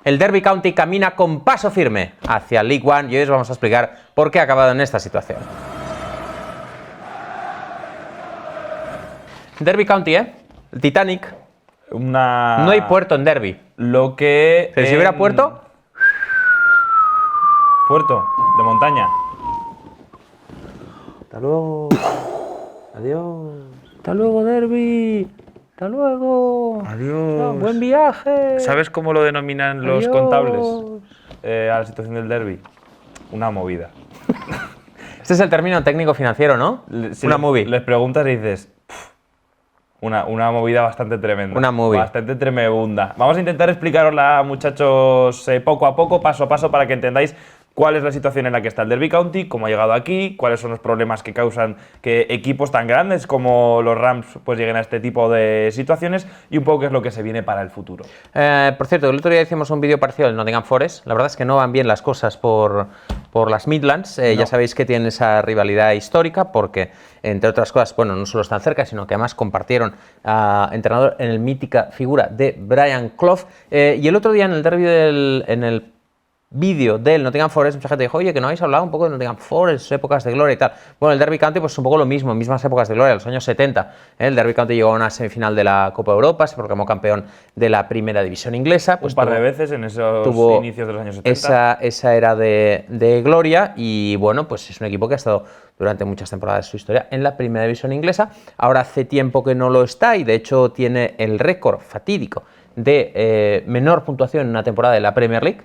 El Derby County camina con paso firme hacia League One y hoy os vamos a explicar por qué ha acabado en esta situación. Derby County, ¿eh? El Titanic. No hay puerto en Derby. Lo que... Pero si hubiera puerto... Puerto de montaña. Hasta luego. Adiós. Hasta luego, Derby. Hasta luego. Adiós. Buen viaje. ¿Sabes cómo lo denominan los contables a la situación del Derby? Una movida. Este es el término técnico financiero, ¿no? Si Una movie. Les preguntas y dices... Una movida bastante tremenda. Una movie. Bastante tremenda. Vamos a intentar explicarosla, muchachos, poco a poco, paso a paso, para que entendáis cuál es la situación en la que está el Derby County, cómo ha llegado aquí, cuáles son los problemas que causan que equipos tan grandes como los Rams pues lleguen a este tipo de situaciones y un poco qué es lo que se viene para el futuro. Por cierto, el otro día hicimos un vídeo parecido del Nottingham Forest. La verdad es que no van bien las cosas por las Midlands. No. Ya sabéis que tienen esa rivalidad histórica porque, entre otras cosas, bueno, no solo están cerca, sino que además compartieron entrenador en el mítica figura de Brian Clough. Y el otro día en el derby en el vídeo del Nottingham Forest, mucha gente dijo, oye, que no habéis hablado un poco de Nottingham Forest, épocas de gloria y tal. Bueno, el Derby County pues un poco lo mismo, mismas épocas de gloria, los años 70. El Derby County llegó a una semifinal de la Copa Europa, se proclamó campeón de la primera división inglesa. Pues un par de veces en esos inicios de los años 70. Esa era de gloria y bueno, pues es un equipo que ha estado durante muchas temporadas de su historia en la primera división inglesa. Ahora hace tiempo que no lo está y de hecho tiene el récord fatídico de menor puntuación en una temporada de la Premier League.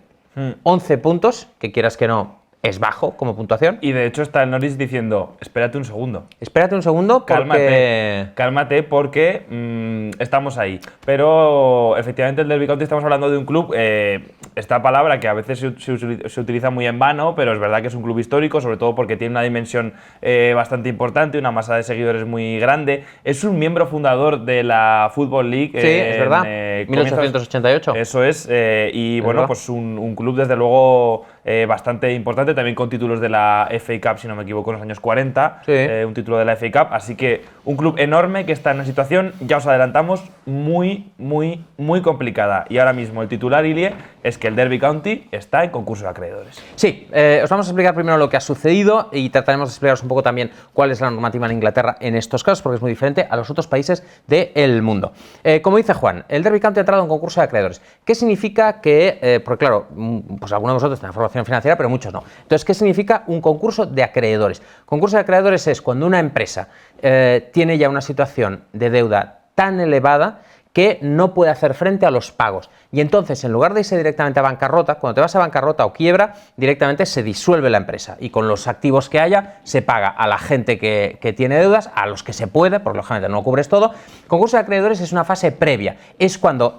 11 puntos, que quieras que no, es bajo como puntuación. Y de hecho está el Norwich diciendo, espérate un segundo. Espérate un segundo porque... Cálmate porque estamos ahí. Pero efectivamente el Derby County estamos hablando de un club, esta palabra que a veces se utiliza muy en vano, pero es verdad que es un club histórico, sobre todo porque tiene una dimensión bastante importante, una masa de seguidores muy grande. Es un miembro fundador de la Football League. Sí, es verdad, 1888. Eso es, y bueno, verdad. Pues un club desde luego bastante importante, también con títulos de la FA Cup, si no me equivoco, en los años 40, sí. Un título de la FA Cup, así que un club enorme que está en una situación, ya os adelantamos, muy complicada. Y ahora mismo el titular, Ilie, es que el Derby County está en concurso de acreedores. Sí, os vamos a explicar primero lo que ha sucedido y trataremos de explicaros un poco también cuál es la normativa en Inglaterra en estos casos, porque es muy diferente a los otros países del mundo. Como dice Juan, el Derby County ha entrado en concurso de acreedores. ¿Qué significa que, porque claro, pues algunos de vosotros tienen formación financiera, pero muchos no. Entonces, ¿qué significa un concurso de acreedores? Concurso de acreedores es cuando una empresa tiene ya una situación de deuda tan elevada que no puede hacer frente a los pagos. Y entonces, en lugar de irse directamente a bancarrota, cuando te vas a bancarrota o quiebra, directamente se disuelve la empresa y con los activos que haya se paga a la gente que tiene deudas, a los que se puede, porque lógicamente no cubres todo. Concurso de acreedores es una fase previa, es cuando,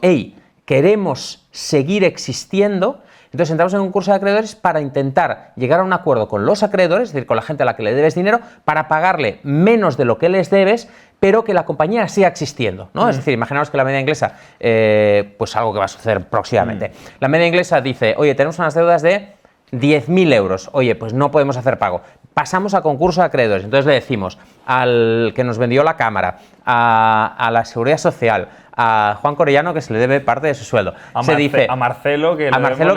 queremos seguir existiendo. Entonces entramos en un concurso de acreedores para intentar llegar a un acuerdo con los acreedores, es decir, con la gente a la que le debes dinero, para pagarle menos de lo que les debes, pero que la compañía siga existiendo, ¿no? Es decir, imaginaos que la media inglesa, pues algo que va a suceder próximamente. La media inglesa dice, oye, tenemos unas deudas de 10.000 euros, oye, pues no podemos hacer pago. Pasamos a concurso de acreedores, entonces le decimos al que nos vendió la cámara, a la Seguridad Social, a Juan Corellano que se le debe parte de su sueldo. A Marcelo que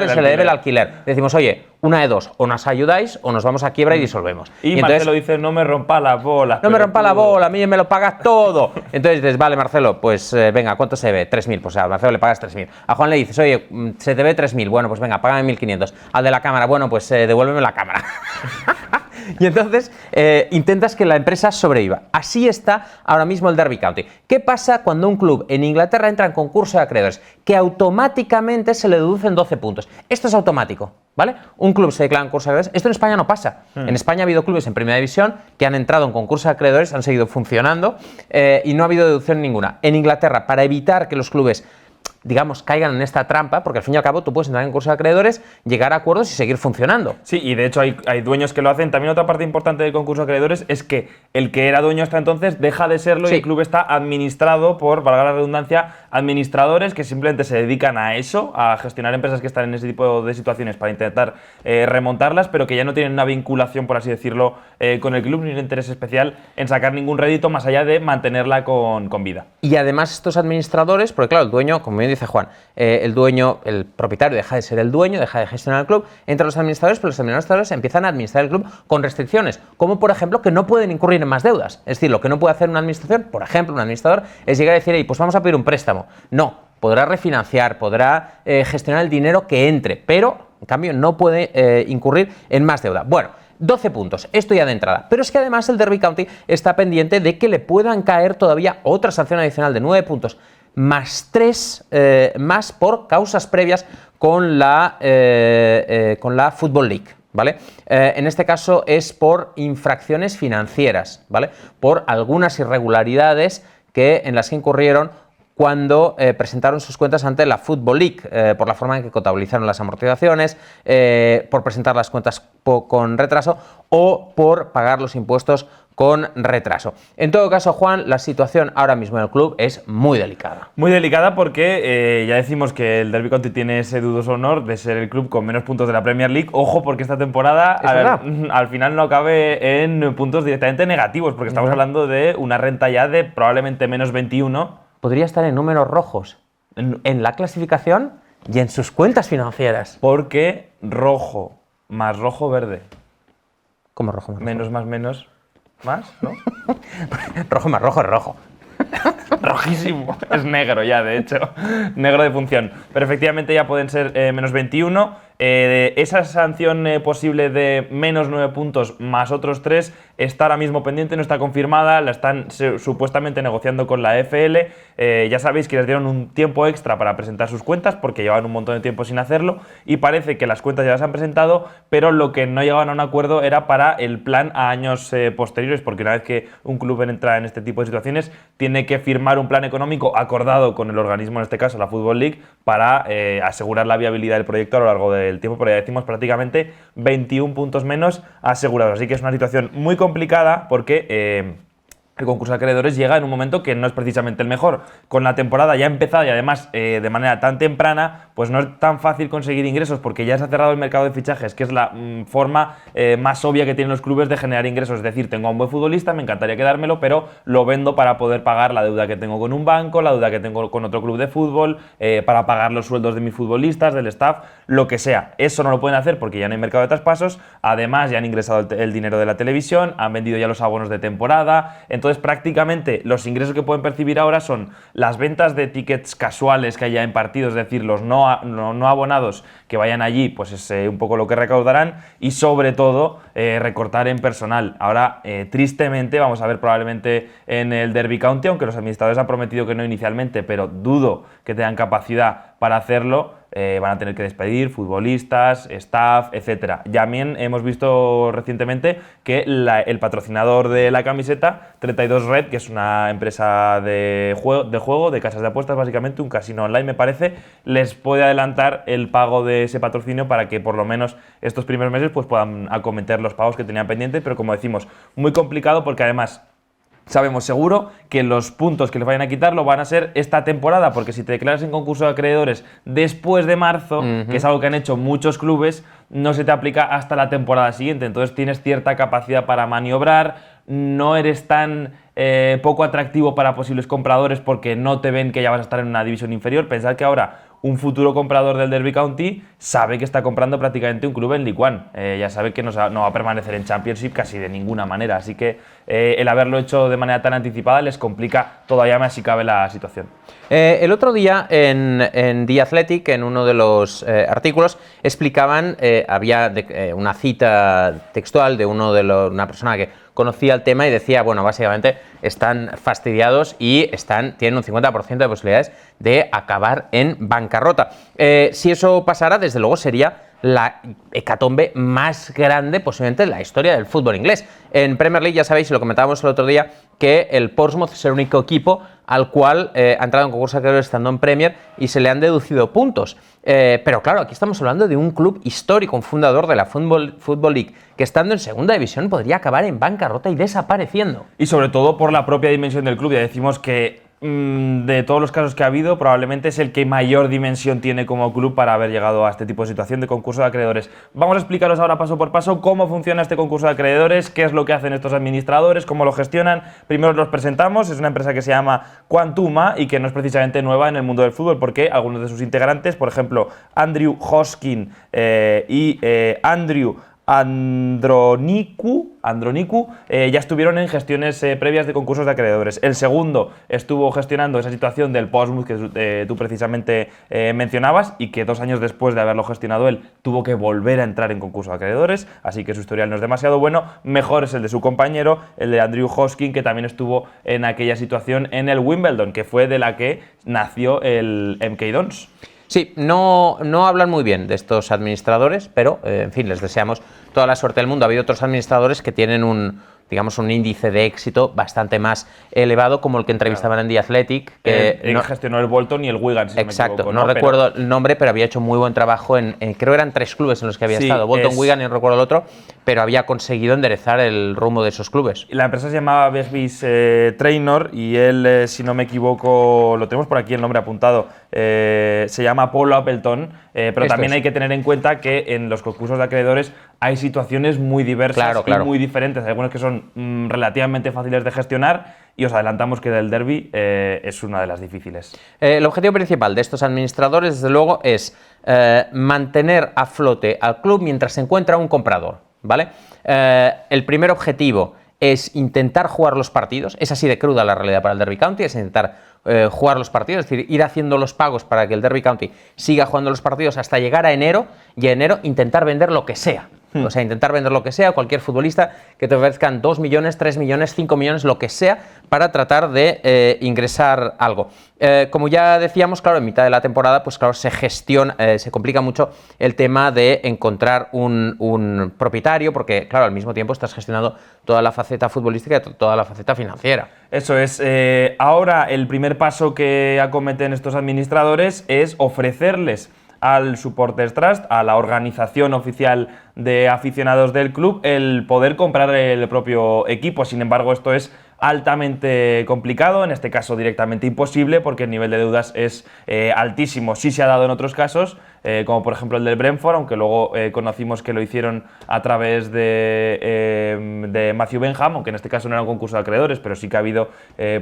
se le debe el alquiler. Decimos, oye, una de dos, o nos ayudáis o nos vamos a quiebra y disolvemos. Y Marcelo dice, no me rompa la bola. No me rompa la bola, a mí me lo pagas todo. Entonces dices, vale, Marcelo, pues venga, ¿cuánto se debe? 3.000, pues a Marcelo le pagas 3.000. A Juan le dices, oye, se te debe 3.000, bueno, pues venga, págame 1.500. Al de la cámara, bueno, pues devuélveme la cámara. Y entonces intentas que la empresa sobreviva. Así está ahora mismo el Derby County. ¿Qué pasa cuando un club en Inglaterra entra en concurso de acreedores? Que automáticamente se le deducen 12 puntos. Esto es automático, ¿vale? Un club se declara en concurso de acreedores. Esto en España no pasa. En España ha habido clubes en primera división que han entrado en concurso de acreedores, han seguido funcionando y no ha habido deducción ninguna. En Inglaterra, para evitar que los clubes, digamos, caigan en esta trampa, porque al fin y al cabo tú puedes entrar en concurso de acreedores, llegar a acuerdos y seguir funcionando. Sí, y de hecho hay dueños que lo hacen. También otra parte importante del concurso de acreedores es que el que era dueño hasta entonces deja de serlo, sí. Y el club está administrado por, valga la redundancia, administradores que simplemente se dedican a eso, a gestionar empresas que están en ese tipo de situaciones para intentar remontarlas, pero que ya no tienen una vinculación, por así decirlo, con el club, ni un interés especial en sacar ningún rédito más allá de mantenerla con vida. Y además estos administradores, porque claro, el dueño, como bien dice Juan, el dueño, el propietario deja de ser el dueño, deja de gestionar el club, entran los administradores, pero los administradores empiezan a administrar el club con restricciones, como por ejemplo que no pueden incurrir en más deudas. Es decir, lo que no puede hacer una administración, por ejemplo, un administrador, es llegar a decir, pues vamos a pedir un préstamo. No, podrá refinanciar, podrá gestionar el dinero que entre, pero en cambio no puede incurrir en más deuda. Bueno, 12 puntos, esto ya de entrada. Pero es que además el Derby County está pendiente de que le puedan caer todavía otra sanción adicional de 9 puntos, más 3 más por causas previas con la Football League, ¿vale? En este caso es por infracciones financieras, ¿vale? Por algunas irregularidades en las que incurrieron cuando presentaron sus cuentas ante la Football League, por la forma en que contabilizaron las amortizaciones, por presentar las cuentas con retraso o por pagar los impuestos con retraso. En todo caso, Juan, la situación ahora mismo en el club es muy delicada. Muy delicada porque ya decimos que el Derby County tiene ese dudoso honor de ser el club con menos puntos de la Premier League. Ojo, porque esta temporada al final no acabe en puntos directamente negativos, porque estamos hablando de una renta ya de probablemente menos 21. Podría estar en números rojos en la clasificación y en sus cuentas financieras. Porque rojo más rojo verde. ¿Cómo rojo más rojo? Menos más menos más, ¿no? Rojo más rojo es rojo. Rojísimo. Es negro ya, de hecho. Negro de función. Pero efectivamente ya pueden ser menos 21. Esa sanción posible de menos 9 puntos más otros 3 está ahora mismo pendiente, no está confirmada, la están supuestamente negociando con la FL. Ya sabéis que les dieron un tiempo extra para presentar sus cuentas porque llevaban un montón de tiempo sin hacerlo y parece que las cuentas ya las han presentado, pero lo que no llegaban a un acuerdo era para el plan a años posteriores, porque una vez que un club entra en este tipo de situaciones tiene que firmar un plan económico acordado con el organismo, en este caso la Football League, para asegurar la viabilidad del proyecto a lo largo del tiempo, pero ya decimos prácticamente 21 puntos menos asegurados. Así que es una situación muy complicada porque el concurso de acreedores llega en un momento que no es precisamente el mejor. Con la temporada ya empezada y además de manera tan temprana, pues no es tan fácil conseguir ingresos porque ya se ha cerrado el mercado de fichajes, que es la forma más obvia que tienen los clubes de generar ingresos. Es decir, tengo a un buen futbolista, me encantaría quedármelo, pero lo vendo para poder pagar la deuda que tengo con un banco, la deuda que tengo con otro club de fútbol, para pagar los sueldos de mis futbolistas, del staff, lo que sea. Eso no lo pueden hacer porque ya no hay mercado de traspasos. Además, ya han ingresado el dinero de la televisión, han vendido ya los abonos de temporada. Entonces, prácticamente los ingresos que pueden percibir ahora son las ventas de tickets casuales que haya en partidos, es decir, los no abonados que vayan allí, pues es un poco lo que recaudarán, y sobre todo recortar en personal. Ahora, tristemente, vamos a ver probablemente en el Derby County, aunque los administradores han prometido que no inicialmente, pero dudo que tengan capacidad para hacerlo. Van a tener que despedir futbolistas, staff, etc. También hemos visto recientemente que el patrocinador de la camiseta, 32 Red, que es una empresa de juego, de casas de apuestas, básicamente un casino online me parece, les puede adelantar el pago de ese patrocinio para que por lo menos estos primeros meses pues puedan acometer los pagos que tenían pendientes, pero como decimos, muy complicado porque además sabemos seguro que los puntos que les vayan a quitar lo van a ser esta temporada, porque si te declaras en concurso de acreedores después de marzo, que es algo que han hecho muchos clubes, no se te aplica hasta la temporada siguiente. Entonces tienes cierta capacidad para maniobrar, no eres tan poco atractivo para posibles compradores porque no te ven que ya vas a estar en una división inferior. Pensad que ahora un futuro comprador del Derby County sabe que está comprando prácticamente un club en League One. Ya sabe que no va a permanecer en Championship casi de ninguna manera. Así que el haberlo hecho de manera tan anticipada les complica todavía más si cabe la situación. El otro día en The Athletic, en uno de los artículos, explicaban, había una cita textual de una persona que conocía el tema y decía, bueno, básicamente están fastidiados y tienen un 50% de posibilidades de acabar en bancarrota. Si eso pasara, desde luego sería la hecatombe más grande posiblemente de la historia del fútbol inglés. En Premier League ya sabéis, y lo comentábamos el otro día, que el Portsmouth es el único equipo al cual ha entrado en concurso de acreedores estando en Premier y se le han deducido puntos. Pero claro, aquí estamos hablando de un club histórico, un fundador de la Football League, que estando en segunda división podría acabar en bancarrota y desapareciendo. Y sobre todo por la propia dimensión del club. Ya decimos que de todos los casos que ha habido, probablemente es el que mayor dimensión tiene como club para haber llegado a este tipo de situación de concurso de acreedores. Vamos a explicaros ahora paso por paso cómo funciona este concurso de acreedores, qué es lo que hacen estos administradores, cómo lo gestionan. Primero los presentamos, es una empresa que se llama Quantuma y que no es precisamente nueva en el mundo del fútbol, porque algunos de sus integrantes, por ejemplo, Andrew Hoskin y Andrew Andronicu, ya estuvieron en gestiones previas de concursos de acreedores. El segundo estuvo gestionando esa situación del Portsmouth que tú precisamente mencionabas y que 2 años después de haberlo gestionado él tuvo que volver a entrar en concursos de acreedores, así que su historial no es demasiado bueno. Mejor es el de su compañero, el de Andrew Hoskin, que también estuvo en aquella situación en el Wimbledon, que fue de la que nació el MK Dons. Sí, no hablan muy bien de estos administradores, pero, en fin, les deseamos toda la suerte del mundo. Ha habido otros administradores que tienen un índice de éxito bastante más elevado, como el que entrevistaban en The Athletic. Que gestionó el Bolton y el Wigan, si exacto, no me equivoco, no recuerdo el nombre, pero había hecho muy buen trabajo creo eran 3 clubes en los que había estado, Bolton, Wigan y no recuerdo el otro, pero había conseguido enderezar el rumbo de esos clubes. La empresa se llamaba Begbie's Traynor y él, si no me equivoco, lo tenemos por aquí el nombre apuntado, se llama Paul Appleton, pero también hay que tener en cuenta que en los concursos de acreedores hay situaciones muy diversas y muy diferentes. Hay algunos que son relativamente fáciles de gestionar y os adelantamos que del derby es una de las difíciles. El objetivo principal de estos administradores, desde luego, es mantener a flote al club mientras se encuentra un comprador, ¿vale? El primer objetivo es intentar jugar los partidos, es así de cruda la realidad para el Derby County, es intentar jugar los partidos, es decir, ir haciendo los pagos para que el Derby County siga jugando los partidos hasta llegar a enero y en enero intentar vender lo que sea. O sea, intentar vender lo que sea, cualquier futbolista que te ofrezcan 2 millones, 3 millones, 5 millones, lo que sea, para tratar de ingresar algo. Como ya decíamos, claro, en mitad de la temporada, pues claro, se complica mucho el tema de encontrar un propietario, porque claro, al mismo tiempo estás gestionando toda la faceta futbolística y toda la faceta financiera. Eso es. Ahora el primer paso que acometen estos administradores es ofrecerles al Supporters Trust, a la organización oficial de aficionados del club, el poder comprar el propio equipo. Sin embargo, esto es altamente complicado, en este caso directamente imposible, porque el nivel de deudas es altísimo. Sí se ha dado en otros casos, como por ejemplo el del Brentford, aunque luego conocimos que lo hicieron a través de Matthew Benham, aunque en este caso no era un concurso de acreedores, pero sí que ha habido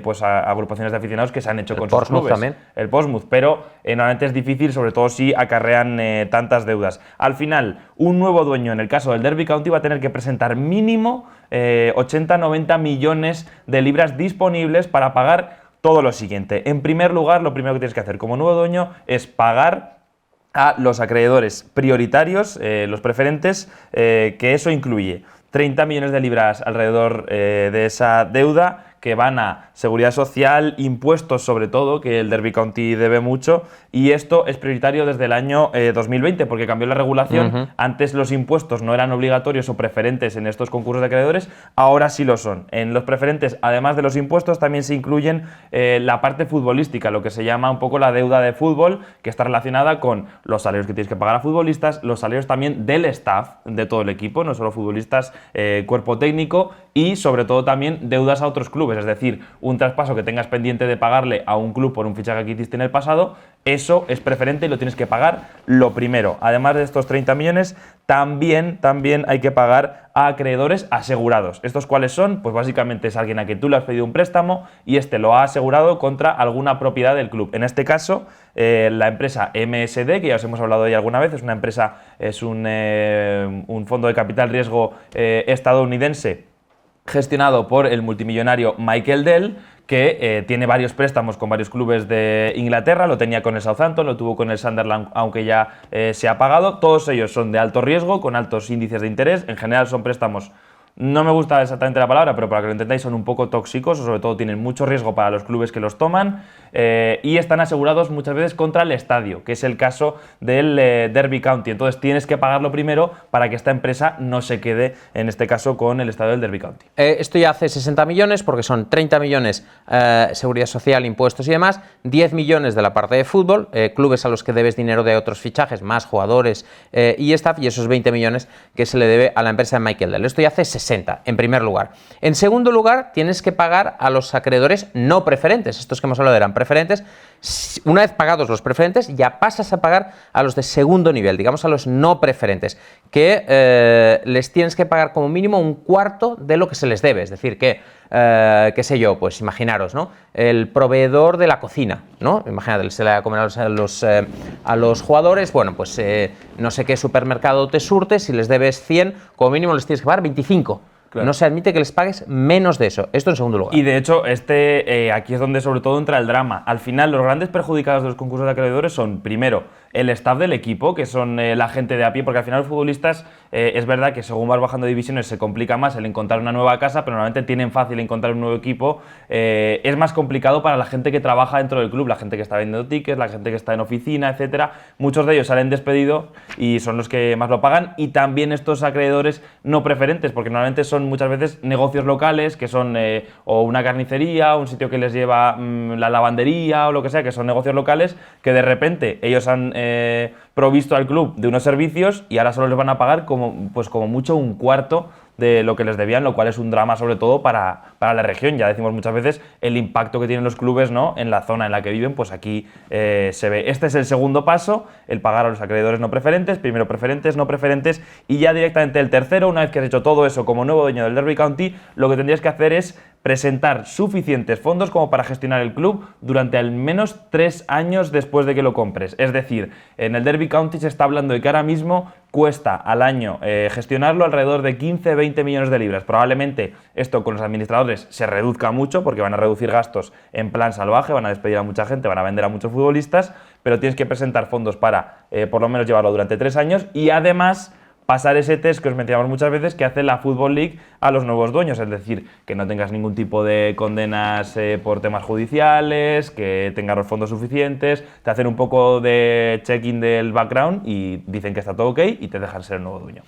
pues agrupaciones de aficionados que se han hecho con sus clubes. También. El Portsmouth, pero normalmente es difícil, sobre todo si acarrean tantas deudas. Al final, un nuevo dueño, en el caso del Derby County, va a tener que presentar mínimo 80-90 millones de libras disponibles para pagar todo lo siguiente. En primer lugar, lo primero que tienes que hacer como nuevo dueño es pagar a los acreedores prioritarios, los preferentes, que eso incluye 30 millones de libras alrededor de esa deuda, que van a seguridad social, impuestos sobre todo, que el Derby County debe mucho, y esto es prioritario desde el año 2020, porque cambió la regulación. Antes los impuestos no eran obligatorios o preferentes en estos concursos de acreedores, ahora sí lo son. En los preferentes, además de los impuestos, también se incluyen la parte futbolística, lo que se llama un poco la deuda de fútbol, que está relacionada con los salarios que tienes que pagar a futbolistas, los salarios también del staff, de todo el equipo, no solo futbolistas, cuerpo técnico, y sobre todo también deudas a otros clubes, es decir, un traspaso que tengas pendiente de pagarle a un club por un fichaje que hiciste en el pasado, eso es preferente y lo tienes que pagar lo primero. Además de estos 30 millones, también hay que pagar a acreedores asegurados. ¿Estos cuáles son? Pues básicamente es alguien a quien tú le has pedido un préstamo y este lo ha asegurado contra alguna propiedad del club. En este caso, la empresa MSD, que ya os hemos hablado de ella alguna vez, es una empresa, es un fondo de capital riesgo estadounidense gestionado por el multimillonario Michael Dell, que tiene varios préstamos con varios clubes de Inglaterra, lo tenía con el Southampton, lo tuvo con el Sunderland, aunque ya se ha pagado. Todos ellos son de alto riesgo, con altos índices de interés. En general son préstamos, no me gusta exactamente la palabra, pero para que lo entendáis, son un poco tóxicos, o sobre todo tienen mucho riesgo para los clubes que los toman, y están asegurados muchas veces contra el estadio, que es el caso del Derby County. Entonces tienes que pagarlo primero para que esta empresa no se quede, en este caso, con el estadio del Derby County. Esto ya hace 60 millones, porque son 30 millones seguridad social, impuestos y demás, 10 millones de la parte de fútbol, clubes a los que debes dinero de otros fichajes, más jugadores y staff, y esos 20 millones que se le debe a la empresa de Michael Dell. Esto ya hace 60 60, en primer lugar. En segundo lugar, tienes que pagar a los acreedores no preferentes. Estos que hemos hablado eran preferentes. Una vez pagados los preferentes, ya pasas a pagar a los de segundo nivel, digamos a los no preferentes, que les tienes que pagar como mínimo un cuarto de lo que se les debe. Es decir, que, qué sé yo, pues imaginaros, ¿no? El proveedor de la cocina, ¿no? Imagínate, se le va a comer a los jugadores, bueno, pues no sé qué supermercado te surte, si les debes 100, como mínimo les tienes que pagar 25. Claro. No se admite que les pagues menos de eso. Esto en segundo lugar. Y de hecho, aquí es donde sobre todo entra el drama. Al final, los grandes perjudicados de los concursos de acreedores son, primero, el staff del equipo, que son la gente de a pie, porque al final los futbolistas, es verdad que según vas bajando divisiones se complica más el encontrar una nueva casa, pero normalmente tienen fácil encontrar un nuevo equipo. Es más complicado para la gente que trabaja dentro del club, la gente que está vendiendo tickets, la gente que está en oficina, etcétera. Muchos de ellos salen despedidos y son los que más lo pagan. Y también estos acreedores no preferentes, porque normalmente son muchas veces negocios locales, que son o una carnicería, un sitio que les lleva la lavandería o lo que sea, que son negocios locales, que de repente ellos han provisto al club de unos servicios y ahora solo les van a pagar como mucho un cuarto de lo que les debían, lo cual es un drama sobre todo para la región. Ya decimos muchas veces el impacto que tienen los clubes, ¿no?, en la zona en la que viven, pues aquí se ve. Este es el segundo paso, el pagar a los acreedores no preferentes, primero preferentes, no preferentes, y ya directamente el tercero. Una vez que has hecho todo eso como nuevo dueño del Derby County, lo que tendrías que hacer es presentar suficientes fondos como para gestionar el club durante al menos 3 años después de que lo compres. Es decir, en el Derby County se está hablando de que ahora mismo cuesta al año gestionarlo alrededor de 15-20 millones de libras. Probablemente esto con los administradores se reduzca mucho porque van a reducir gastos en plan salvaje, van a despedir a mucha gente, van a vender a muchos futbolistas, pero tienes que presentar fondos para por lo menos llevarlo durante 3 años y además pasar ese test que os mencionamos muchas veces que hace la Football League a los nuevos dueños, es decir, que no tengas ningún tipo de condenas por temas judiciales, que tengas los fondos suficientes, te hacen un poco de check-in del background y dicen que está todo ok y te dejan ser el nuevo dueño.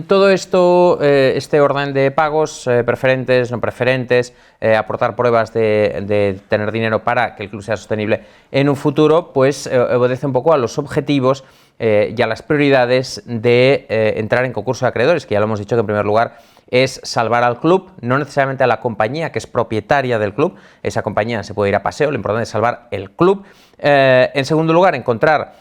Todo esto, este orden de pagos, preferentes, no preferentes, aportar pruebas de tener dinero para que el club sea sostenible en un futuro, pues obedece un poco a los objetivos y a las prioridades de entrar en concurso de acreedores, que ya lo hemos dicho que en primer lugar es salvar al club, no necesariamente a la compañía que es propietaria del club, esa compañía se puede ir a paseo, lo importante es salvar el club. En segundo lugar, encontrar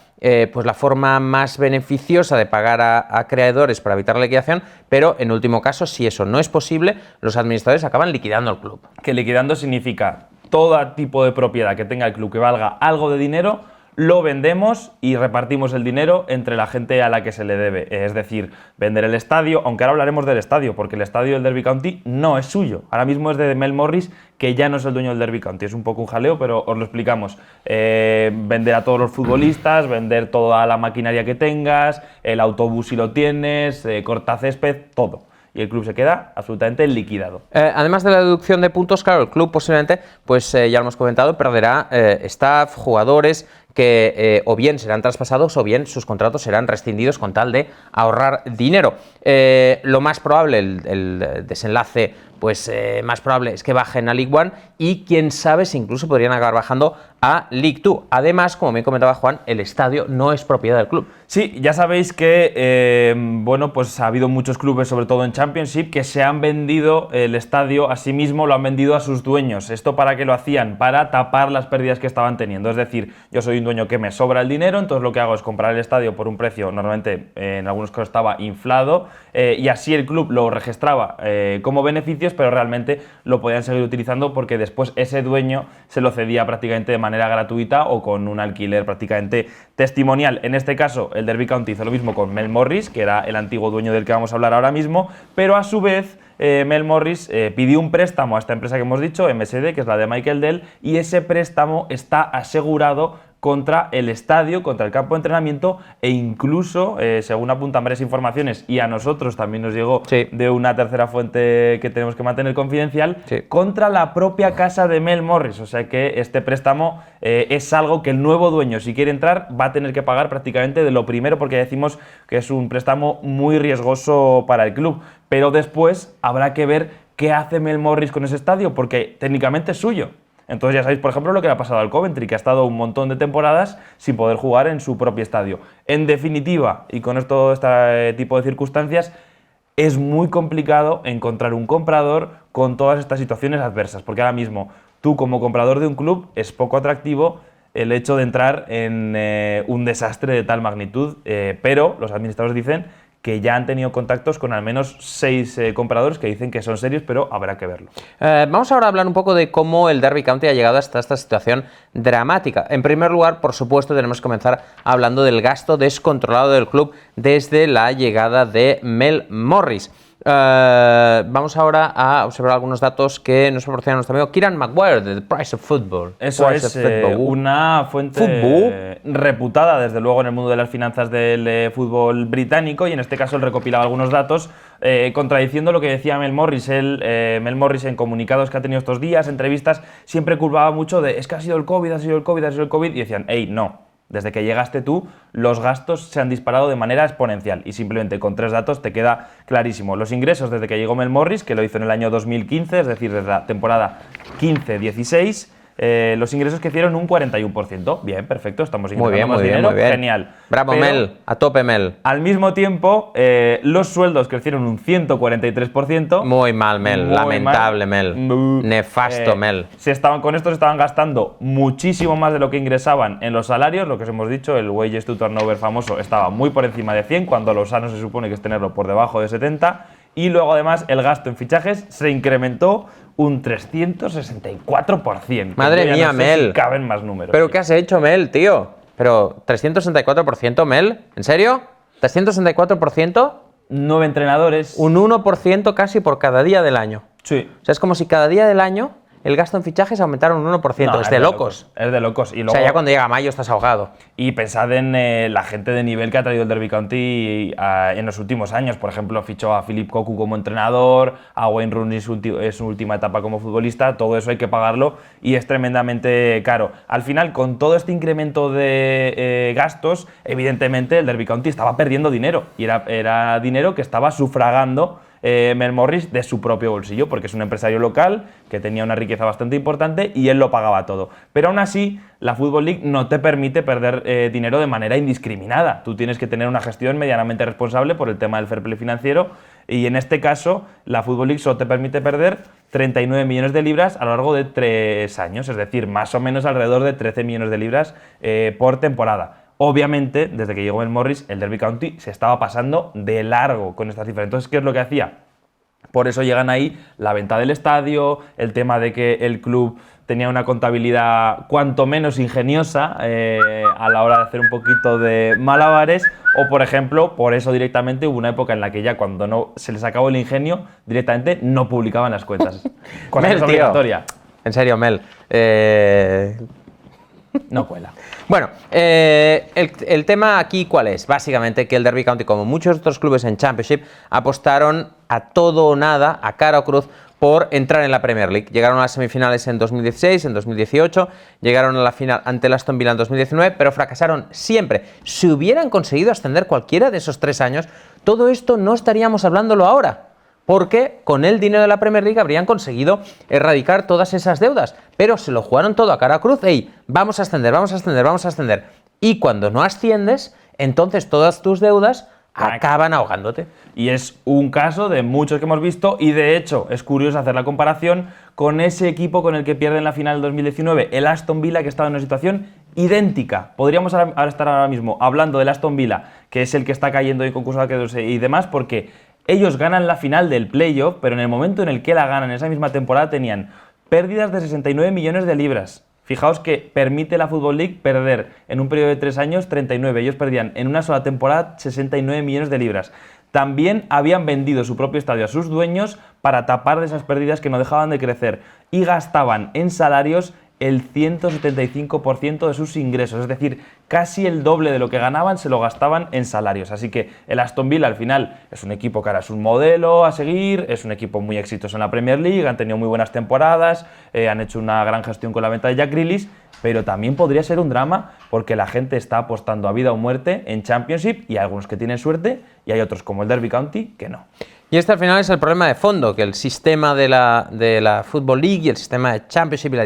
pues la forma más beneficiosa de pagar a acreedores para evitar la liquidación, pero en último caso, si eso no es posible, los administradores acaban liquidando el club. Que liquidando significa todo tipo de propiedad que tenga el club que valga algo de dinero, lo vendemos y repartimos el dinero entre la gente a la que se le debe. Es decir, vender el estadio, aunque ahora hablaremos del estadio, porque el estadio del Derby County no es suyo. Ahora mismo es de Mel Morris, que ya no es el dueño del Derby County. Es un poco un jaleo, pero os lo explicamos. Vender a todos los futbolistas, vender toda la maquinaria que tengas, el autobús si lo tienes, cortacésped, todo. Y el club se queda absolutamente liquidado. Además de la deducción de puntos, claro, el club posiblemente, pues ya lo hemos comentado, perderá staff, jugadores que o bien serán traspasados o bien sus contratos serán rescindidos con tal de ahorrar dinero. Lo más probable, el desenlace pues más probable es que bajen a League One y quién sabe si incluso podrían acabar bajando a League Two. Además, como bien comentaba Juan, el estadio no es propiedad del club. Sí, ya sabéis que bueno, pues ha habido muchos clubes, sobre todo en Championship, que se han vendido el estadio a sí mismo, lo han vendido a sus dueños. ¿Esto para qué lo hacían? Para tapar las pérdidas que estaban teniendo. Es decir, yo soy un dueño que me sobra el dinero, entonces lo que hago es comprar el estadio por un precio, normalmente en algunos casos estaba inflado, y así el club lo registraba como beneficios, pero realmente lo podían seguir utilizando porque después ese dueño se lo cedía prácticamente de manera gratuita o con un alquiler prácticamente testimonial. En este caso, el Derby County hizo lo mismo con Mel Morris, que era el antiguo dueño del que vamos a hablar ahora mismo, pero a su vez Mel Morris pidió un préstamo a esta empresa que hemos dicho, MSD, que es la de Michael Dell, y ese préstamo está asegurado contra el estadio, contra el campo de entrenamiento e incluso, según apuntan varias informaciones y a nosotros también nos llegó de una tercera fuente que tenemos que mantener confidencial, contra la propia casa de Mel Morris. O sea que este préstamo es algo que el nuevo dueño, si quiere entrar, va a tener que pagar prácticamente de lo primero, porque decimos que es un préstamo muy riesgoso para el club. Pero después habrá que ver qué hace Mel Morris con ese estadio, porque técnicamente es suyo. Entonces ya sabéis, por ejemplo, lo que le ha pasado al Coventry, que ha estado un montón de temporadas sin poder jugar en su propio estadio. En definitiva, y con todo este tipo de circunstancias, es muy complicado encontrar un comprador con todas estas situaciones adversas, porque ahora mismo tú como comprador de un club es poco atractivo el hecho de entrar en un desastre de tal magnitud, pero los administradores dicen que ya han tenido contactos con al menos 6 compradores que dicen que son serios, pero habrá que verlo. Vamos ahora a hablar un poco de cómo el Derby County ha llegado hasta esta situación dramática. En primer lugar, por supuesto, tenemos que comenzar hablando del gasto descontrolado del club desde la llegada de Mel Morris. Vamos ahora a observar algunos datos que nos proporciona nuestro amigo Kieran Maguire de The Price of Football. Eso es una fuente reputada, desde luego, en el mundo de las finanzas del fútbol británico, y en este caso él recopilaba algunos datos contradiciendo lo que decía Mel Morris. Mel Morris, en comunicados que ha tenido estos días, entrevistas, siempre culpaba mucho de es que ha sido el COVID, ha sido el COVID, ha sido el COVID, y decían, hey, no. Desde que llegaste tú, los gastos se han disparado de manera exponencial, y simplemente con 3 datos te queda clarísimo. Los ingresos desde que llegó Mel Morris, que lo hizo en el año 2015, es decir, desde la temporada 15-16, los ingresos que hicieron un 41%. Bien, perfecto, estamos ingresando más dinero, genial. Bravo, pero, Mel, a tope, Mel. Al mismo tiempo, los sueldos crecieron un 143%. Muy mal, Mel, muy lamentable, mal. Mel. Nefasto, Mel. Con esto se estaban gastando muchísimo más de lo que ingresaban en los salarios, lo que os hemos dicho, el wages to turnover famoso estaba muy por encima de 100, cuando lo sano se supone que es tenerlo por debajo de 70, y luego además el gasto en fichajes se incrementó un 364%. Madre mía, no sé Mel. Si caben más números. ¿Pero qué has hecho, Mel, tío? ¿Pero 364%, Mel? ¿En serio? ¿364%? 9 entrenadores. Un 1% casi por cada día del año. Sí. O sea, es como si cada día del año el gasto en fichajes aumentara un 1%. No, es de locos. Es de locos. Y luego, O sea, ya cuando llega mayo estás ahogado. Y pensad en la gente de nivel que ha traído el Derby County en los últimos años. Por ejemplo, fichó a Philip Cocu como entrenador, a Wayne Rooney en su última etapa como futbolista. Todo eso hay que pagarlo y es tremendamente caro. Al final, con todo este incremento de gastos, evidentemente el Derby County estaba perdiendo dinero. Y era dinero que estaba sufragando Mel Morris de su propio bolsillo, porque es un empresario local que tenía una riqueza bastante importante y él lo pagaba todo. Pero aún así, la Football League no te permite perder dinero de manera indiscriminada. Tú tienes que tener una gestión medianamente responsable por el tema del fair play financiero, y en este caso la Football League solo te permite perder 39 millones de libras a lo largo de 3 años, es decir, más o menos alrededor de 13 millones de libras por temporada. Obviamente, desde que llegó Mel Morris, el Derby County se estaba pasando de largo con estas cifras. Entonces, ¿qué es lo que hacía? Por eso llegan ahí la venta del estadio, el tema de que el club tenía una contabilidad cuanto menos ingeniosa a la hora de hacer un poquito de malabares, o por ejemplo, por eso directamente hubo una época en la que ya cuando no se les acabó el ingenio, directamente no publicaban las cuentas. Cosa Mel, es obligatoria. Tío. En serio, Mel. No cuela. Bueno, el tema aquí, ¿cuál es? Básicamente que el Derby County, como muchos otros clubes en Championship, apostaron a todo o nada, a cara o cruz, por entrar en la Premier League. Llegaron a las semifinales en 2016, en 2018, llegaron a la final ante el Aston Villa en 2019, pero fracasaron siempre. Si hubieran conseguido ascender cualquiera de esos 3 años, todo esto no estaríamos hablándolo ahora, porque con el dinero de la Premier League habrían conseguido erradicar todas esas deudas, pero se lo jugaron todo a cara a cruz. ¡Ey, vamos a ascender, vamos a ascender, vamos a ascender! Y cuando no asciendes, entonces todas tus deudas acaban ahogándote. Y es un caso de muchos que hemos visto, y de hecho es curioso hacer la comparación con ese equipo con el que pierden la final del 2019, el Aston Villa, que estaba en una situación idéntica. Podríamos estar ahora mismo hablando del Aston Villa, que es el que está cayendo en concurso de acreedores y demás, porque ellos ganan la final del playoff, pero en el momento en el que la ganan, en esa misma temporada, tenían pérdidas de 69 millones de libras. Fijaos que permite la Football League perder en un periodo de 3 años 39. Ellos perdían en una sola temporada 69 millones de libras. También habían vendido su propio estadio a sus dueños para tapar de esas pérdidas que no dejaban de crecer, y gastaban en salarios el 175% de sus ingresos, es decir, casi el doble de lo que ganaban se lo gastaban en salarios. Así que el Aston Villa al final es un equipo que ahora es un modelo a seguir, es un equipo muy exitoso en la Premier League, han tenido muy buenas temporadas, han hecho una gran gestión con la venta de Jack Grealish, pero también podría ser un drama porque la gente está apostando a vida o muerte en Championship, y hay algunos que tienen suerte y hay otros como el Derby County que no. Y este al final es el problema de fondo, que el sistema de la Football League y el sistema de Championship y la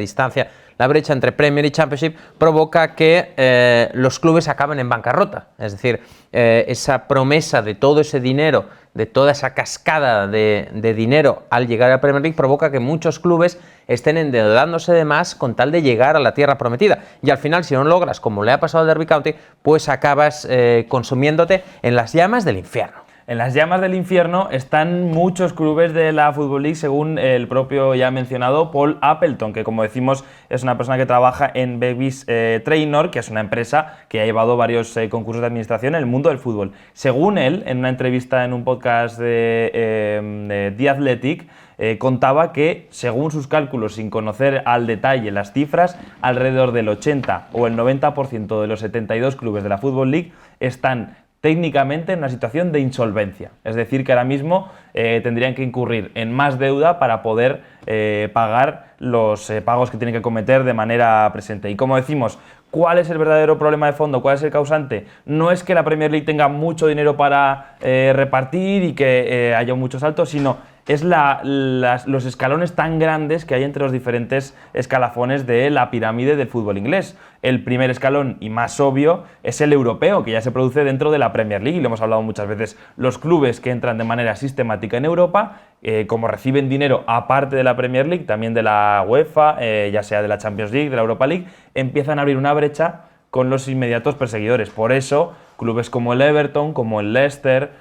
la brecha entre Premier y Championship provoca que los clubes acaben en bancarrota. Es decir, esa promesa de todo ese dinero, de toda esa cascada de dinero al llegar a la Premier League provoca que muchos clubes estén endeudándose de más con tal de llegar a la tierra prometida. Y al final, si no lo logras, como le ha pasado al Derby County, pues acabas consumiéndote en las llamas del infierno. En las llamas del infierno están muchos clubes de la Football League, según el propio ya mencionado Paul Appleton, que como decimos es una persona que trabaja en Bevis Traynor, que es una empresa que ha llevado varios concursos de administración en el mundo del fútbol. Según él, en una entrevista en un podcast de The Athletic, contaba que, según sus cálculos, sin conocer al detalle las cifras, alrededor del 80 o el 90% de los 72 clubes de la Football League están técnicamente en una situación de insolvencia. Es decir, que ahora mismo tendrían que incurrir en más deuda para poder pagar los pagos que tienen que cometer de manera presente. Y como decimos, ¿cuál es el verdadero problema de fondo? ¿Cuál es el causante? No es que la Premier League tenga mucho dinero para repartir y que haya muchos saltos, sino es los escalones tan grandes que hay entre los diferentes escalafones de la pirámide del fútbol inglés. El primer escalón y más obvio es el europeo, que ya se produce dentro de la Premier League, y lo hemos hablado muchas veces. Los clubes que entran de manera sistemática en Europa, como reciben dinero aparte de la Premier League, también de la UEFA, ya sea de la Champions League, de la Europa League, empiezan a abrir una brecha con los inmediatos perseguidores. Por eso, clubes como el Everton, como el Leicester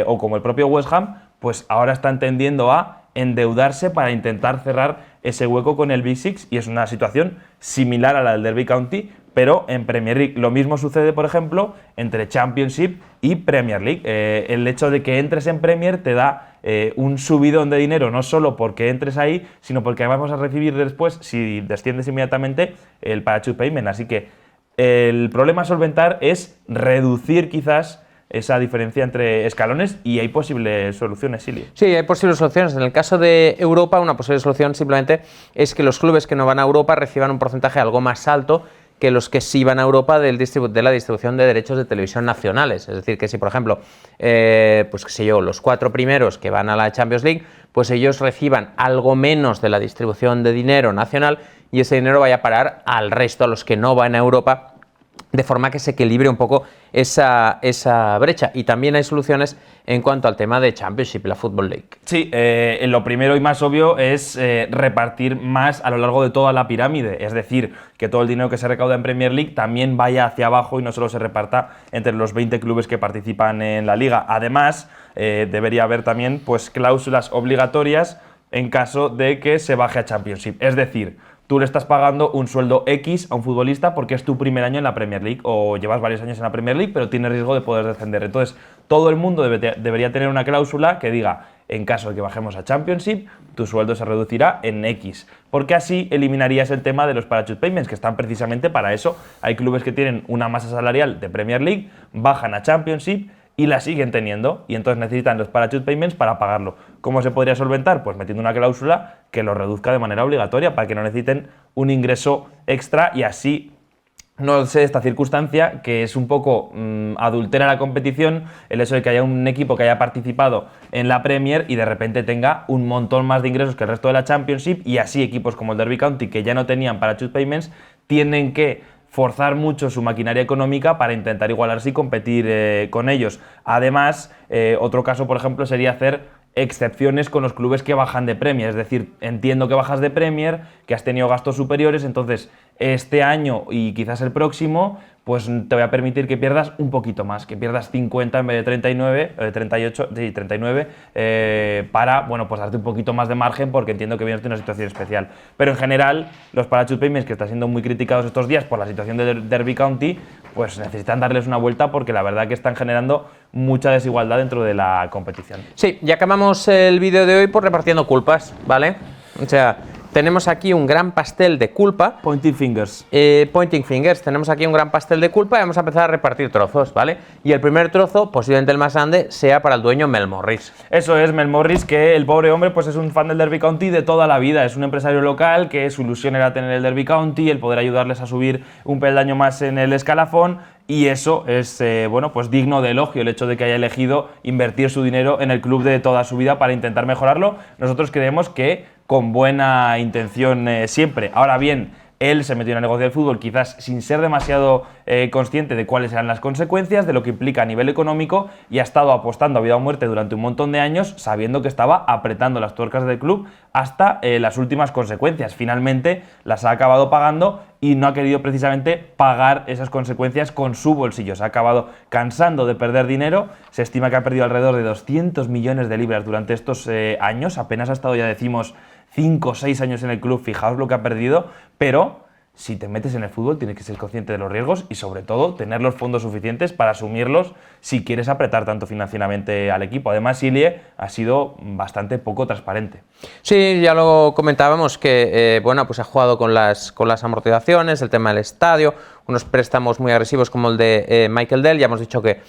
o como el propio West Ham, pues ahora están tendiendo a endeudarse para intentar cerrar ese hueco con el Big Six, y es una situación similar a la del Derby County, pero en Premier League. Lo mismo sucede, por ejemplo, entre Championship y Premier League. El hecho de que entres en Premier te da un subidón de dinero, no solo porque entres ahí, sino porque además vas a recibir después, si desciendes inmediatamente, el parachute payment. Así que el problema a solventar es reducir quizás esa diferencia entre escalones, y hay posibles soluciones, Silvia. Sí, hay posibles soluciones. En el caso de Europa, una posible solución simplemente es que los clubes que no van a Europa reciban un porcentaje algo más alto que los que sí van a Europa de la distribución de derechos de televisión nacionales. Es decir, que si, por ejemplo, pues qué sé yo, los 4 primeros que van a la Champions League, pues ellos reciban algo menos de la distribución de dinero nacional y ese dinero vaya a parar al resto, a los que no van a Europa, de forma que se equilibre un poco esa brecha. Y también hay soluciones en cuanto al tema de Championship, la Football League. Sí, lo primero y más obvio es repartir más a lo largo de toda la pirámide, es decir, que todo el dinero que se recauda en Premier League también vaya hacia abajo y no solo se reparta entre los 20 clubes que participan en la liga. Además, debería haber también pues cláusulas obligatorias en caso de que se baje a Championship, es decir, tú le estás pagando un sueldo X a un futbolista porque es tu primer año en la Premier League, o llevas varios años en la Premier League, pero tienes riesgo de poder descender. Entonces, todo el mundo debería tener una cláusula que diga, en caso de que bajemos a Championship, tu sueldo se reducirá en X, porque así eliminarías el tema de los parachute payments, que están precisamente para eso. Hay clubes que tienen una masa salarial de Premier League, bajan a Championship y la siguen teniendo, y entonces necesitan los parachute payments para pagarlo. ¿Cómo se podría solventar? Pues metiendo una cláusula que lo reduzca de manera obligatoria para que no necesiten un ingreso extra, y así no sé esta circunstancia que es un poco adultera la competición, el hecho de que haya un equipo que haya participado en la Premier y de repente tenga un montón más de ingresos que el resto de la Championship, y así equipos como el Derby County, que ya no tenían parachute payments, tienen que forzar mucho su maquinaria económica para intentar igualarse y competir con ellos. Además, otro caso, por ejemplo, sería hacer excepciones con los clubes que bajan de Premier, es decir, entiendo que bajas de Premier, que has tenido gastos superiores, entonces este año y quizás el próximo, pues te voy a permitir que pierdas un poquito más, que pierdas 50 en vez de 39, 38, sí, 39, para, bueno, pues darte un poquito más de margen, porque entiendo que vienes de una situación especial. Pero en general, los parachute payments, que están siendo muy criticados estos días por la situación de Derby County, pues necesitan darles una vuelta, porque la verdad que están generando mucha desigualdad dentro de la competición. Sí, ya acabamos el vídeo de hoy por repartiendo culpas, ¿vale? O sea, tenemos aquí un gran pastel de culpa. Pointing fingers. Pointing fingers. Tenemos aquí un gran pastel de culpa y vamos a empezar a repartir trozos, ¿vale? Y el primer trozo, posiblemente el más grande, sea para el dueño Mel Morris. Eso es, Mel Morris, que el pobre hombre pues es un fan del Derby County de toda la vida. Es un empresario local que su ilusión era tener el Derby County, el poder ayudarles a subir un peldaño más en el escalafón. Y eso es bueno, pues digno de elogio, el hecho de que haya elegido invertir su dinero en el club de toda su vida para intentar mejorarlo. Nosotros creemos que con buena intención siempre. Ahora bien, él se metió en el negocio del fútbol quizás sin ser demasiado consciente de cuáles eran las consecuencias, de lo que implica a nivel económico, y ha estado apostando a vida o muerte durante un montón de años sabiendo que estaba apretando las tuercas del club hasta las últimas consecuencias. Finalmente las ha acabado pagando y no ha querido precisamente pagar esas consecuencias con su bolsillo. Se ha acabado cansando de perder dinero. Se estima que ha perdido alrededor de 200 millones de libras durante estos años. Apenas ha estado, ya decimos, 5 o 6 años en el club. Fijaos lo que ha perdido, pero si te metes en el fútbol tienes que ser consciente de los riesgos y sobre todo tener los fondos suficientes para asumirlos si quieres apretar tanto financieramente al equipo. Además, Ilie ha sido bastante poco transparente. Sí, ya lo comentábamos que bueno, pues ha jugado con las amortizaciones, el tema del estadio, unos préstamos muy agresivos como el de Michael Dell. Ya hemos dicho que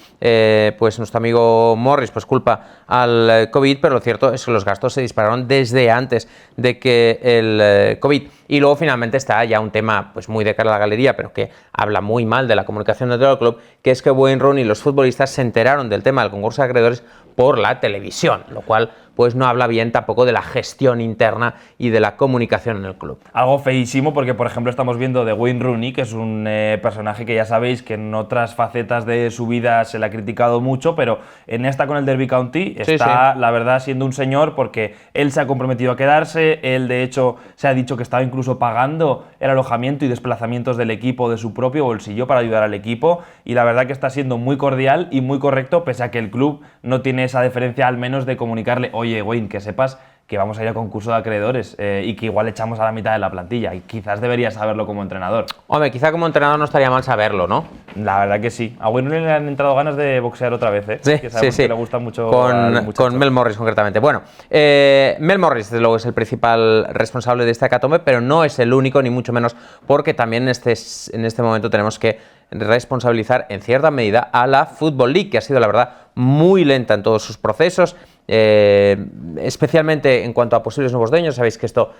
pues nuestro amigo Morris pues culpa al COVID, pero lo cierto es que los gastos se dispararon desde antes de que el COVID. Y luego finalmente está ya un tema pues muy de cara a la galería, pero que habla muy mal de la comunicación dentro del club, que es que Wayne Rooney y los futbolistas se enteraron del tema del concurso de acreedores por la televisión, lo cual pues no habla bien tampoco de la gestión interna y de la comunicación en el club. Algo feísimo porque, por ejemplo, estamos viendo de Wayne Rooney, que es un personaje que ya sabéis que en otras facetas de su vida se le ha criticado mucho, pero en esta con el Derby County está, la verdad, siendo un señor porque él se ha comprometido a quedarse, él de hecho se ha dicho que estaba incluso pagando el alojamiento y desplazamientos del equipo de su propio bolsillo para ayudar al equipo, y la verdad que está siendo muy cordial y muy correcto, pese a que el club no tiene esa deferencia al menos de comunicarle: oye, Wayne, que sepas que vamos a ir a concurso de acreedores y que igual echamos a la mitad de la plantilla, y quizás deberías saberlo como entrenador. Hombre, quizá como entrenador no estaría mal saberlo, ¿no? La verdad que sí. A Wayne le han entrado ganas de boxear otra vez, ¿eh? Sí, que sabemos sí. que le gusta mucho con Mel Morris concretamente. Bueno, Mel Morris desde luego es el principal responsable de esta hecatombe, pero no es el único, ni mucho menos, porque también en este momento tenemos que responsabilizar en cierta medida a la Football League, que ha sido la verdad muy lenta en todos sus procesos, especialmente en cuanto a posibles nuevos dueños. Sabéis que esto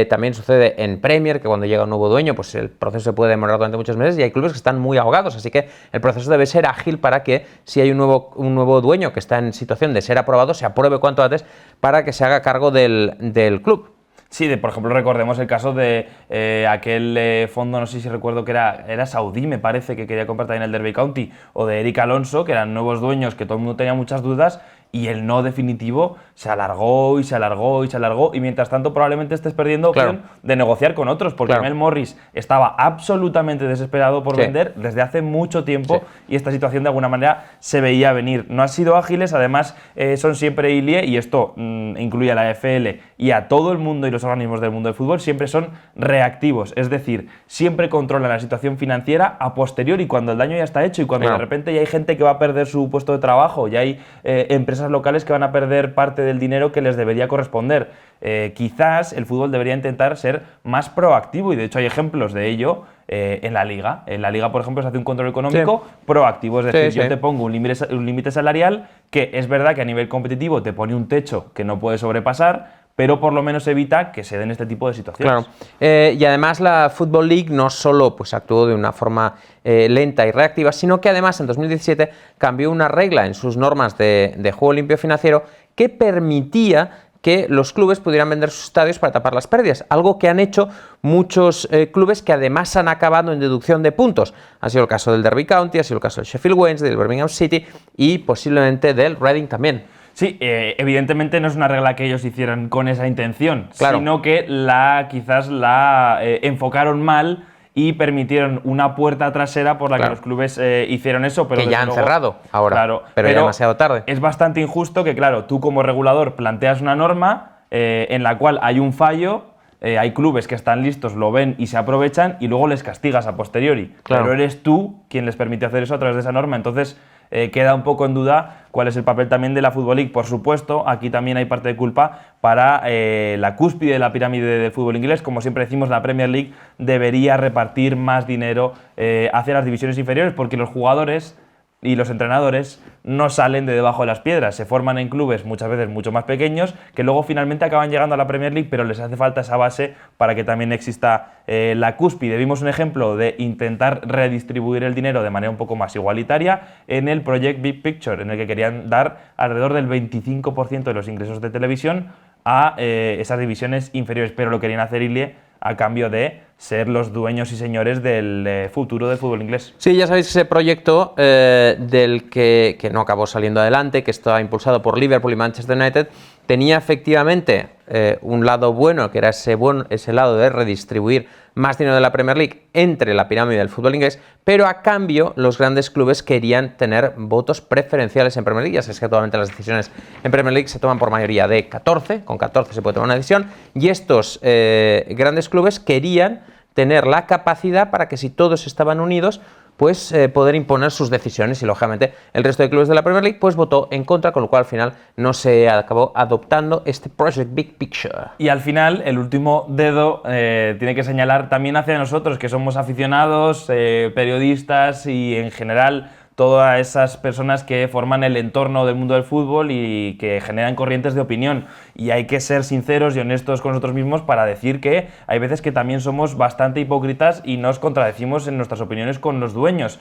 también sucede en Premier, que cuando llega un nuevo dueño pues el proceso se puede demorar durante muchos meses y hay clubes que están muy ahogados, así que el proceso debe ser ágil para que si hay un nuevo dueño que está en situación de ser aprobado, se apruebe cuanto antes para que se haga cargo del club. Sí, por ejemplo, recordemos el caso de aquel fondo, no sé si recuerdo que era saudí, me parece, que quería comprar también el Derby County, o de Eric Alonso, que eran nuevos dueños, que todo el mundo tenía muchas dudas, y el no definitivo se alargó y se alargó y se alargó, y mientras tanto probablemente estés perdiendo opción de negociar con otros, porque Mel Morris estaba absolutamente desesperado por vender desde hace mucho tiempo, y esta situación de alguna manera se veía venir. No han sido ágiles, además son siempre Ilie, y esto incluye a la AFL y a todo el mundo y los organismos del mundo del fútbol, siempre son reactivos, es decir, siempre controlan la situación financiera a posteriori, cuando el daño ya está hecho y cuando de repente ya hay gente que va a perder su puesto de trabajo, ya hay empresas locales que van a perder parte del dinero que les debería corresponder. Quizás el fútbol debería intentar ser más proactivo, y de hecho hay ejemplos de ello en la Liga. En la Liga, por ejemplo, se hace un control económico proactivo, es decir, yo te pongo un límite salarial que es verdad que a nivel competitivo te pone un techo que no puedes sobrepasar, pero por lo menos evita que se den este tipo de situaciones. Claro. Y además la Football League no solo pues, actuó de una forma lenta y reactiva, sino que además en 2017 cambió una regla en sus normas de juego limpio financiero que permitía que los clubes pudieran vender sus estadios para tapar las pérdidas, algo que han hecho muchos clubes que además han acabado en deducción de puntos. Ha sido el caso del Derby County, ha sido el caso del Sheffield Wednesday, del Birmingham City y posiblemente del Reading también. Sí, evidentemente no es una regla que ellos hicieran con esa intención, sino que quizás la enfocaron mal y permitieron una puerta trasera por la que los clubes hicieron eso. Pero que ya han cerrado ahora, pero ya demasiado tarde. Es bastante injusto que, claro, tú como regulador planteas una norma en la cual hay un fallo, hay clubes que están listos, lo ven y se aprovechan, y luego les castigas a posteriori. Pero eres tú quien les permite hacer eso a través de esa norma. Entonces queda un poco en duda cuál es el papel también de la Football League. Por supuesto, aquí también hay parte de culpa para la cúspide de la pirámide del fútbol inglés. Como siempre decimos, la Premier League debería repartir más dinero hacia las divisiones inferiores, porque los jugadores y los entrenadores no salen de debajo de las piedras, se forman en clubes muchas veces mucho más pequeños que luego finalmente acaban llegando a la Premier League, pero les hace falta esa base para que también exista la cúspide. Vimos un ejemplo de intentar redistribuir el dinero de manera un poco más igualitaria en el Project Big Picture, en el que querían dar alrededor del 25% de los ingresos de televisión a esas divisiones inferiores, pero lo querían hacer Ilie a cambio de ser los dueños y señores del futuro del fútbol inglés. Sí, ya sabéis que ese proyecto del que no acabó saliendo adelante, que estaba impulsado por Liverpool y Manchester United, tenía efectivamente un lado bueno, que era ese lado de redistribuir más dinero de la Premier League entre la pirámide del fútbol inglés, pero a cambio los grandes clubes querían tener votos preferenciales en Premier League. Ya sabéis que actualmente las decisiones en Premier League se toman por mayoría de 14, con 14 se puede tomar una decisión, y estos grandes clubes querían tener la capacidad para que, si todos estaban unidos, pues poder imponer sus decisiones, y lógicamente el resto de clubes de la Premier League pues votó en contra, con lo cual al final no se acabó adoptando este Project Big Picture. Y al final el último dedo tiene que señalar también hacia nosotros, que somos aficionados, periodistas y en general todas esas personas que forman el entorno del mundo del fútbol y que generan corrientes de opinión. Y hay que ser sinceros y honestos con nosotros mismos para decir que hay veces que también somos bastante hipócritas y nos contradecimos en nuestras opiniones con los dueños,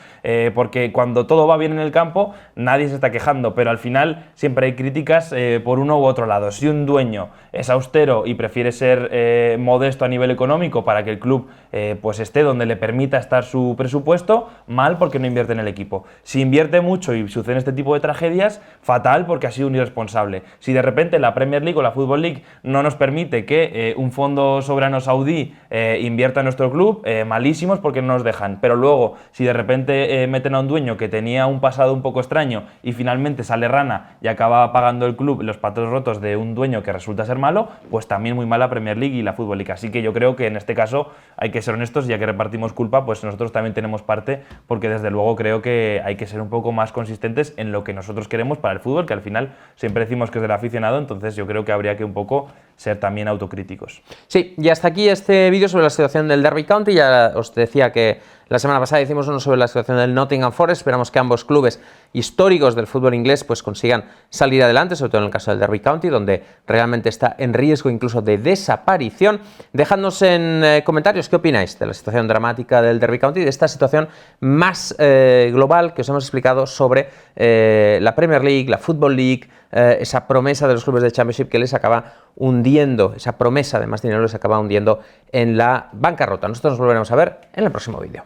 porque cuando todo va bien en el campo nadie se está quejando, pero al final siempre hay críticas por uno u otro lado. Si un dueño es austero y prefiere ser modesto a nivel económico para que el club pues esté donde le permita estar su presupuesto, mal, porque no invierte en el equipo. Si invierte mucho y suceden este tipo de tragedias, fatal, porque ha sido un irresponsable. Si de repente la Premier League o la Football League no nos permite que un fondo soberano saudí invierta en nuestro club, malísimos, porque no nos dejan. Pero luego, si de repente meten a un dueño que tenía un pasado un poco extraño y finalmente sale rana y acaba pagando el club los platos rotos de un dueño que resulta ser malo, pues también muy mala Premier League y la Football League. Así que yo creo que en este caso hay que ser honestos, ya que repartimos culpa, pues nosotros también tenemos parte, porque desde luego creo que hay que ser un poco más consistentes en lo que nosotros queremos para el fútbol, que al final siempre decimos que es del aficionado, entonces yo creo que habría que un poco ser también autocríticos. Sí, y hasta aquí este vídeo sobre la situación del Derby County. Ya os decía que la semana pasada hicimos uno sobre la situación del Nottingham Forest. Esperamos que ambos clubes históricos del fútbol inglés pues consigan salir adelante, sobre todo en el caso del Derby County, donde realmente está en riesgo incluso de desaparición. Dejadnos en comentarios qué opináis de la situación dramática del Derby County y de esta situación más global que os hemos explicado sobre la Premier League, la Football League, esa promesa de los clubes de Championship que les acaba hundiendo, esa promesa de más dinero les acaba hundiendo en la bancarrota. Nosotros nos volveremos a ver en el próximo vídeo.